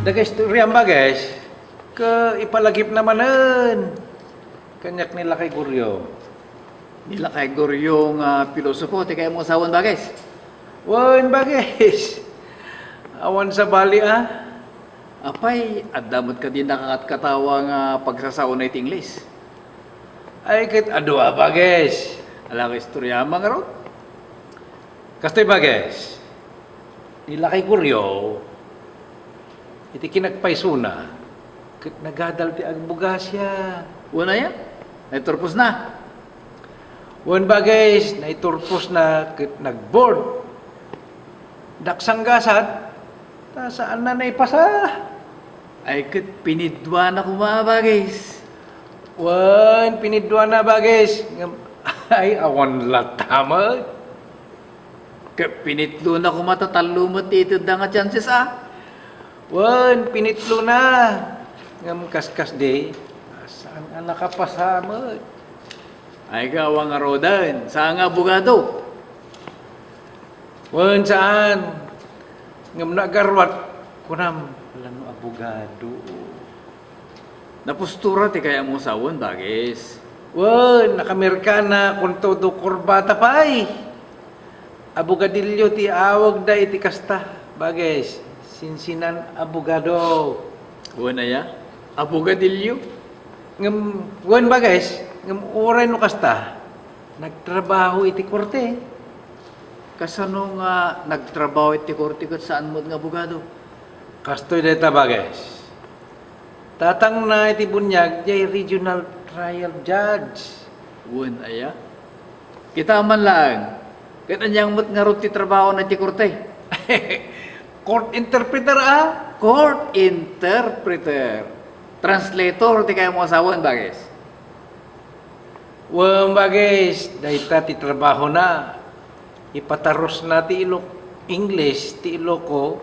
Daga ba guys? Ke ipalagip namanen. Kanyak nila kay Guryo. Nila kay Guryo nga pilosopo, ti kaya mo asawan ba guys? Wan ba guys? Awan sa bali ah. Apay, adamot ka din nakakatkatawa nga pagsasaon na English. Ay kit adwa ba guys? Ala ka istorya mga ron. Kastoy ba guys? Nila kay Guryo. Iti kinagpaisuna. Kit nagadal ti agbugasya. Una yan, naiturpos na. Wan ba guys? Naiturpos na kit nagboard. Daksang gasad. Ta saan na naipasa? Ay kat pinidwa na kumaba guys. Wan, pinidwa na ba guys? Ay, awan latama. Kat pinitlo na kumatatalumot dito da nga chances ah. Wan, pinitlo na. Ngam kaskas de. Saan ang nakapasama? Ay gawa nga rodan, saan nga abogado? Wan, saan? Ngam nagarwat. Kunam, walang abogado. Napustura ti kaya mo sawon bagis. Wan, nakamerkana kung todo kurbata pa'y. Abogadilyo ti awag da iti kasta. Bagay, sinsinan abogado. Una ya, abogadilyo. Ngam, wan ba guys? Ngam oray no kasta. Nagtrabaho iti korte. Kasano nga nagtrabaho iti korte kat saan mo nga abogado? Kastoy deta ba guys? Tatang na iti bunyag jay regional trial judge. Wan aya. Kita man lang. Kat anyang mo't nga ron ti trabaho na iti korte. Court interpreter ah. Court interpreter. Translator ti kaya mo asawan bagis. Wan ba guys? Dahita ti trabaho na. Ipataros na ti ilok English ti iloko.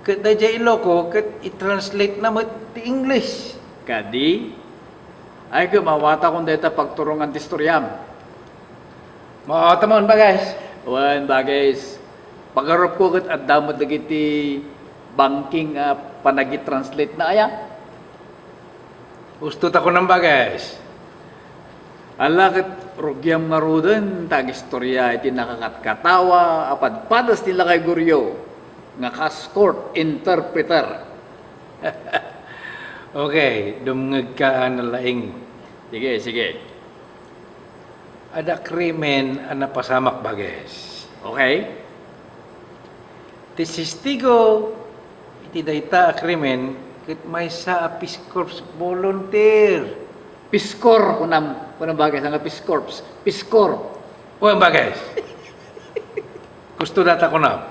Kat dahil iloko kat i-translate na mo ti English. Kadi, ay kumawata kung deta pagturungan ti storyam. Makatamon ba guys? Wan bagis. Pagarap ko kat adamot lagi ti banking panagi-translate na aya. Gusto ta ko ng ba guys? Ala kat rugyam nga rodan, tag-istorya iti nakakatkatawa, apad-padas nila kay Guryo, nga kas-court interpreter. Okay, dumngag ka na laing. Sige, sige. Ada krimen ang napasamak ba guys? Okay? Tisistigo, iti dayta a krimen, kit may sa Peace Corps volunteer. Piskor, kunam bagay, nga Piscorps. Piskor. Wan ba guys? Gusto data ko na.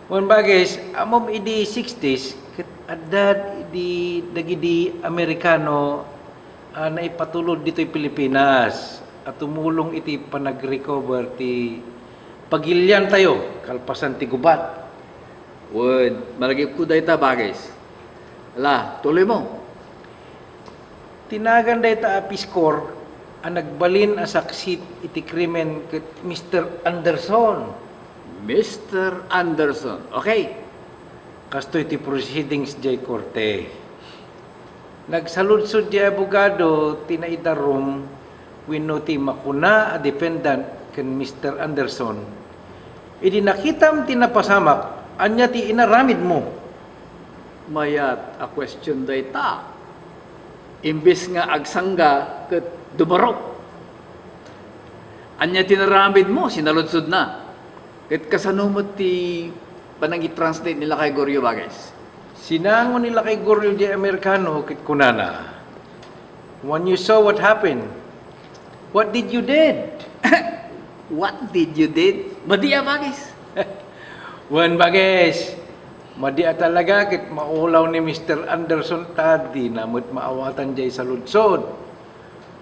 Wan ba guys, amom idi 60s, kit adad idi dagidi Amerikano na ipatulod dito'y Pilipinas at tumulong iti panag-recover ti pagilyan tayo, kalpasan ti gubat. Wan, malagip ko dayta bagay. Ala, tuloy mo. Tinagan dayta a Peace Corps ang nagbalin a saksit iti krimen ket Mr. Anderson. Mr. Anderson. Okay. Kastoy ti proceedings jay korte. Nagsaludsod di abogado tinaidarom wenno ti makuna a defendant ken Mr. Anderson. Idi nakitam ti napasamak anya ti inaramid mo. Mayat a question dayta. Imbis nga agsangga ket dumarok. Anya tinaramid mo, sinaludsod na. Ket kasanumot ti panang-i-translate nila kay Goryo bagay. Sinangon nila kay Goryo di Amerikano ket kunana. When you saw what happened, what did you did? What did you did? Madiya bagay. Wan bages. Madia talaga kit maulaw ni Mr. Anderson tadi namut maawatan jay sa ludsod.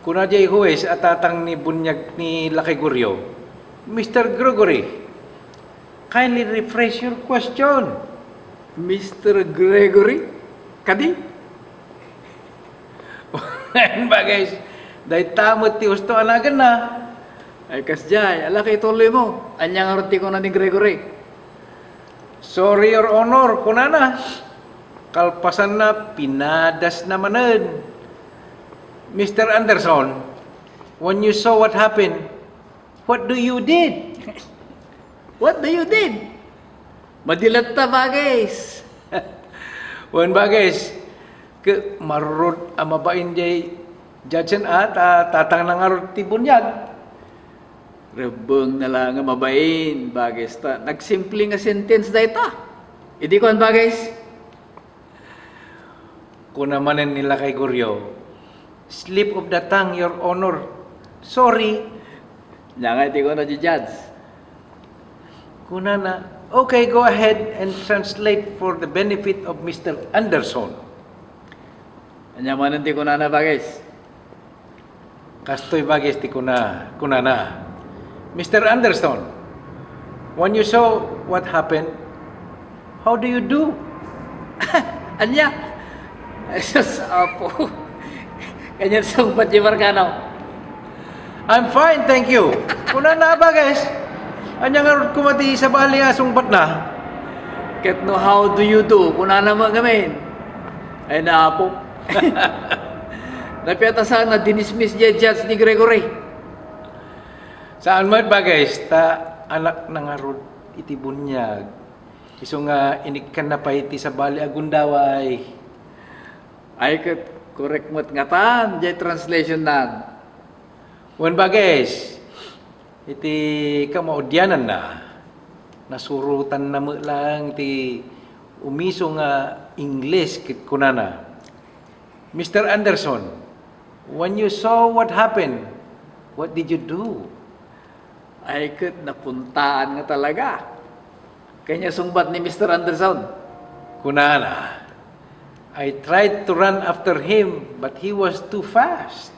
Kuna jay huwes atatang ni bunyag ni Laki Guryo. Mr. Gregory, kindly rephrase your question. Mr. Gregory? Kadi? Wan bages. Dahil tamot ti usto anagan na. Ay kasjay, ala kay tuloy mo. Anyang arti ko na ni Gregory. Sorry, Your Honor, kunana. kalpasan na pinadas na manen. Mr. Anderson, when you saw what happened, what do you did? What do you did? Madilat ta bagay. Wan bagay, ke marurot amabain jay judge at tatang nangarot ti bunyag. Rebeng na lang nga mabain, bagay. Nagsimple nga sentence da ita. Idi ko ang bagay. Kung namanen nila kay Goryo, slip of the tongue, Your Honor. Sorry. Nya nga iti ko na judge. Kunana, okay, go ahead and translate for the benefit of Mr. Anderson. Nya manan ti ko na bagay. Kastoy bagay ti kunana. Mr. Anderson, when you saw what happened, how do you do? Anya? Esos apo. Kanya sumpat yung Marcano. I'm fine, thank you. Kunana bagay. Anya nga kumati sa bali asong bat na. Ket no how do you do? Kuna naman gamin. Ay na apo. Napiatasan na dinismiss niya judge ni Gregory. Saan man bagay, ta anak na nga rod iti bunyag. Iso nga inikan na pa iti sa bali agundaway. Ay ket correct mo't ngatan, jay translation na. Wan bagay, iti kamaudyanan na. Nasurutan na mo lang iti umiso nga English kit kunana. Mr. Anderson, when you saw what happened, what did you do? Ay ket napuntaan nga talaga. Kanya sungbat ni Mr. Anderson. Kunana, I tried to run after him, but he was too fast.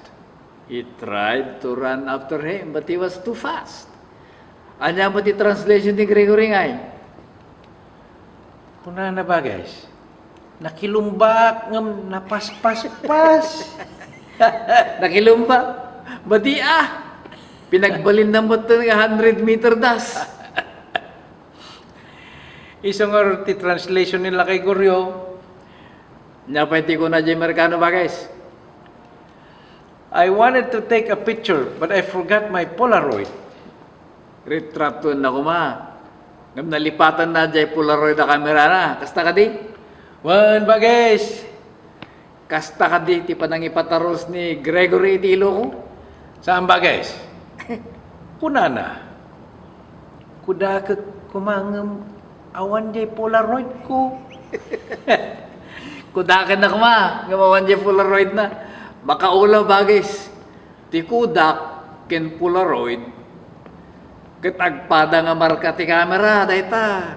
He tried to run after him, but he was too fast. Anya mo ti translation ni Gregory ngay. Kunana ba guys? Nakilumbak ngam napaspas-pas. Nakilumba. Badi pinagbalin na mo ito nga 100-meter das. Isang nga ti translation nila kay Goryo. Napati ko na dyan Amerikano ba guys? I wanted to take a picture, but I forgot my Polaroid. Retrato na ko ma. Ngam nalipatan na dyan Polaroid na kamera na. Kasta ka di? Wan ba guys? Kasta ka di ti panang ipataros ni Gregory ti ilo ko? Saan ba guys? Kunana. Kuda ka kumangam awan jay Polaroid ko. Kudakan na kuma. Ngamawan dyan Polaroid na. Makaulaw bagis. Ti kudak ken Polaroid. Ket agpada nga marka ti kamera. Dayta.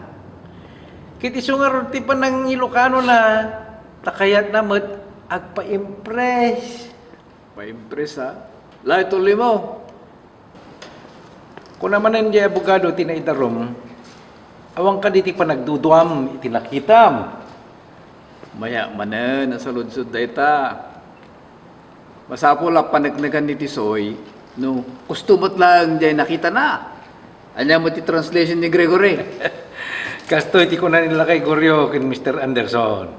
Kiti sungar ti panang Ilocano na takayat na mo't agpa-impress. Pa-impress ha. Lai tuloy mo. Kung naman hindi abogado tinaidarom, awang ka diti pa nagduduam itinakitam. Maya manen nasa lunsod dayta. Masapo lang panagnagan ni Tisoy, no, kustumot lang dyan nakita na. Anya mo ti translation ni Gregory. Kastoy ti kunan nila kay Goryo ken Mr. Anderson.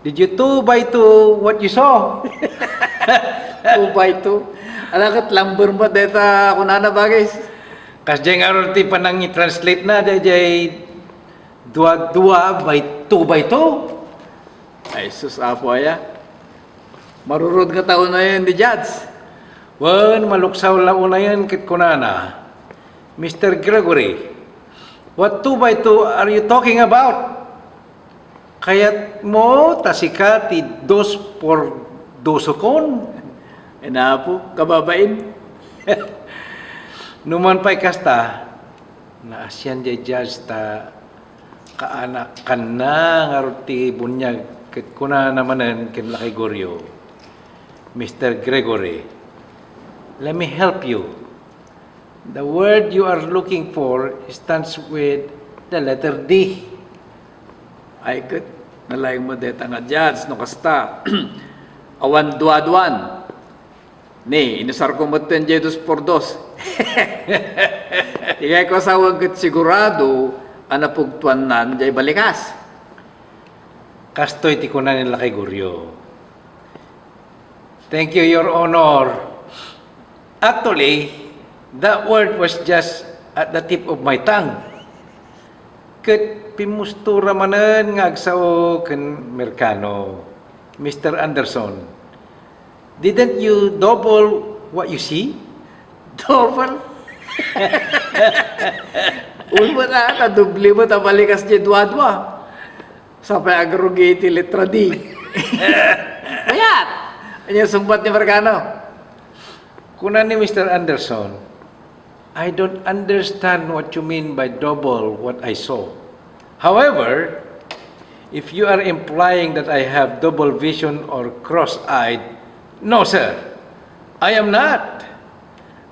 Did you 2 by 2 what you saw? 2 by 2. Alakat lumber mo deta kunana bagay. Kas jay nga ron ti panang i-translate na jay 2 by 2 by 2. Ay sus apo aya. Marurod nga taon na yan di judge. Wan maluksaw la una yan kit kunana. Mr. Gregory, what 2 by 2 are you talking about? Kayat mo tasika ti 2 por 2 kon. Na po, kababain. Numan pa'y kasta, na asyan jay judge ta kaanak kan na nga ti bunyag ket kuna namanen ken lakay Goryo. Mr. Gregory, let me help you. The word you are looking for starts with the letter D. Ay kat, nalayang mo deta nga judge, no kasta. Awan duadwan. Ni, inusar ko mo 10 jedos por 2. Tigay ko sa wagat sigurado, anapugtuan nan, jay balikas. kastoy ti kunan nila kay Guryo. Thank you, Your Honor. Actually, that word was just at the tip of my tongue. Ket pimustura manen nga agsao ken Mercano. Mr. Anderson, didn't you double what you see? Double? Uy mo na, dubli mo, balikas niya dua-dua. Sampai agrogate letra D. Mayat! Ano yung sumbat ni Mercano? Kunan ni Mr. Anderson, I don't understand what you mean by double what I saw. However, if you are implying that I have double vision or cross-eyed, no, sir, I am not.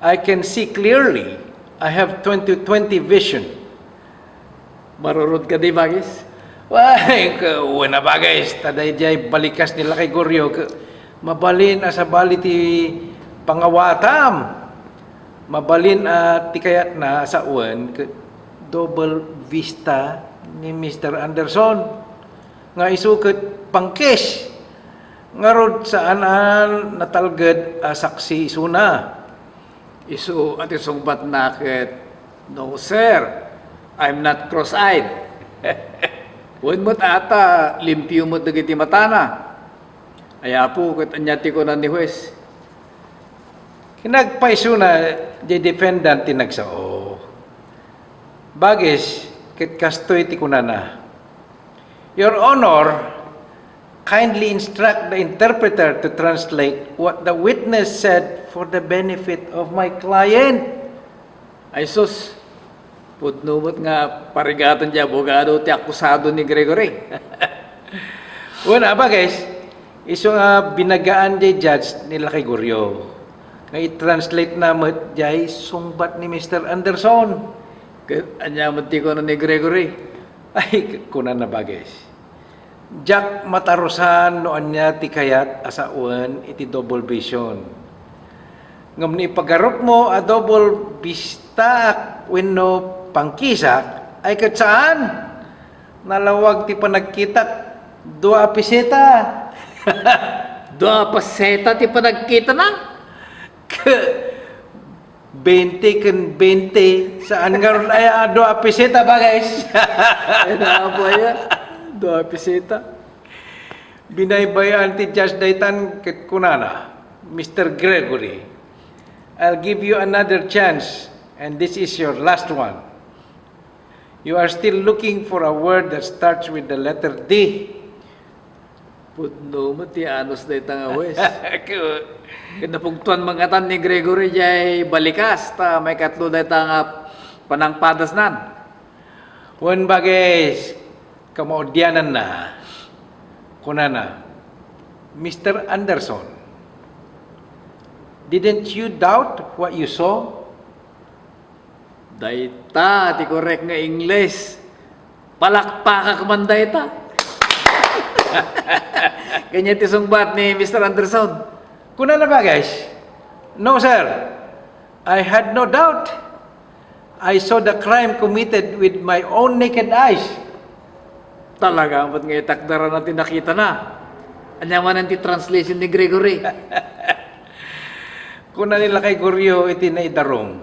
I can see clearly. I have 20/20 vision. Marurod ka di, Bagis? Why, wala ba guys, taday jay balikas nila kay Goryo, mabalin sa bali ti pangawatam, mabalin ti kayat na sa uwan, double vista ni Mr. Anderson, nga isukot pangkes, nga rod saan natalgad saksi isuna. Isu at isungbat nakit, no sir, I'm not cross-eyed. Huwag mo't ata, limpyo mo't dagiti matana. Aya po, kat anyati ko na ni Huwes. Kinagpaisuna, di defendant tinagsao. Bagis, kit kastoy ti kunana. Your Honor, kindly instruct the interpreter to translate what the witness said for the benefit of my client. Ay sus, putnumot nga parigatan di abogado ti akusado ni Gregory. Una ba guys, iso nga binagaan di judge nila kay Guryo. Nga i-translate na mo jay sungbat ni Mr. Anderson. Anya mati ko na ni Gregory. Ay, kunan na ba guys? Jack matarusan noan niya ti kayat asauan iti double vision. Ngam ni paggarot mo a double vista wenno pangkisak ay kat saan? Nalawag ti panagkitak 2 peseta. 2 peseta ti panagkita na? 20 ken 20 saan nga ron ay 2 peseta ba guys? Ay na po ya. 2 peseta. Binaybayan ti Judge Daytan ket kunana, Mr. Gregory, I'll give you another chance and this is your last one. You are still looking for a word that starts with the letter D. Putno mo ti anos na itang awes. Kinapugtuan mga tan ni Gregory jay balikas ta may katlo na itang panangpadas nan. Wan bagay kamaudyanan na kunana, Mr. Anderson, didn't you doubt what you saw? Dayta, ti correct nga English. Palakpaka kaman dayta. Kanya ti sungbat ni Mr. Anderson. Kunana ba guys? No sir, I had no doubt. I saw the crime committed with my own naked eyes. Talaga, ba't nga itakdara natin nakita na? Anyaman ang ti translation ni Gregory. Kuna nila kay Guryo iti naidarong.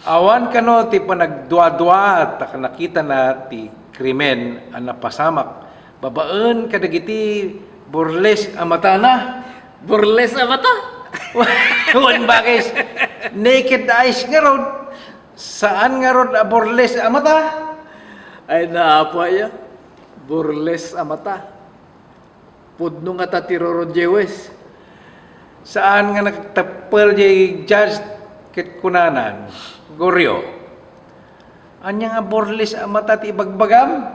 Awan kano ti panagdua-dua at nakita na ti krimen ang napasamak. Babaan kadagiti burles amatana. Burles ang mata. Wan bakis naked eyes nga rod. Saan nga rod a burles amata? Ay naapa ya. Burles ang mata. Pudno nga tatiroro jewes. Saan nga nagtapel jay judge ket kunanan? Guryo. Anya nga burles amata ti ibagbagam?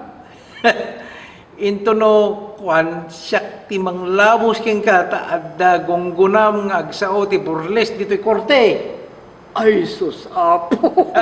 Into no kwan siyak ti manglabos king kata adda gonggunam nga agsao ti burles dito'y korte. Ay sus, apo.